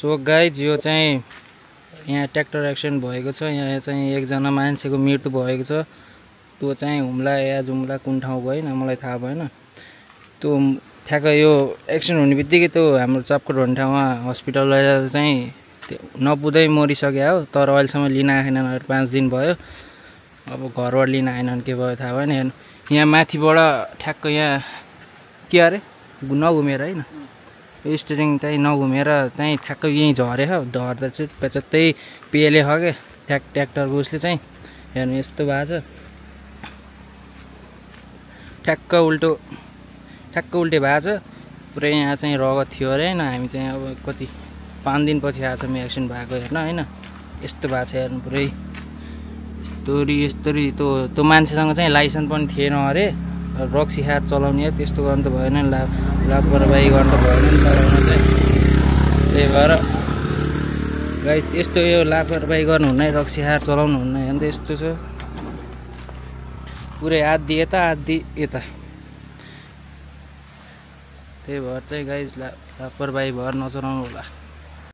So guys यो चाहिँ यहाँ ट्र्याक्टर एक्सिडेन्ट भएको छ। यहाँ चाहिँ एकजना मान्छेको मृत्यु भएको छ। त्यो चाहिँ हुम्ला या जुम्ला कुन ठाउँको होइन मलाई थाहा भएन। त्यो ठ्याक्क यो एक्सिडेन्ट हुने बित्तिकै त्यो हाम्रो चापकोट भन्ने ठाउँमा हस्पिटल लगेर चाहिँ नपुग्दै मरिसक्यो हो। तर अहिलेसम्म लिन आएन, 5 दिन भयो। अब घरबाट लिन आएन के भयो थाहा भएन। यहाँ माथिबाट ठ्याक्क यहाँ के अरे नघुमेर होइन स्टियरिङ चाहिँ नघुमेर चाहिँ ठ्याक्क यहीँ झऱ्यो हो। झर्दा चाहिँ पेचत्तै पेले हो क्या ट्र्याक्टरको उसले चाहिँ। हेर्नु यस्तो भएको छ, ठ्याक्क उल्टे भएको छ पुरै। यहाँ चाहिँ रगत थियो अरे होइन। हामी चाहिँ अब कति 5 दिनपछि आएछ म एक्सिडेन्ट भएको हेर्न होइन। यस्तो भएको छ हेर्नु पुरै यस्तोरी त्यो मान्छेसँग चाहिँ लाइसेन्स पनि थिएन अरे। रक्सी खाएर चलाउने त्यस्तो गर्नु त भएन नि, लापरवाही गर्नु त भएन नि चलाउन चाहिँ। त्यही भएर गाइस यस्तो यो लापरवाही गर्नुहुन्न है, रक्सी खाएर चलाउनु हुन्न। हेर्नु त यस्तो छ पुरै आधी यता आधी यता। त्यही भएर चाहिँ गाइस लापरवाही भएर नचलाउनु होला।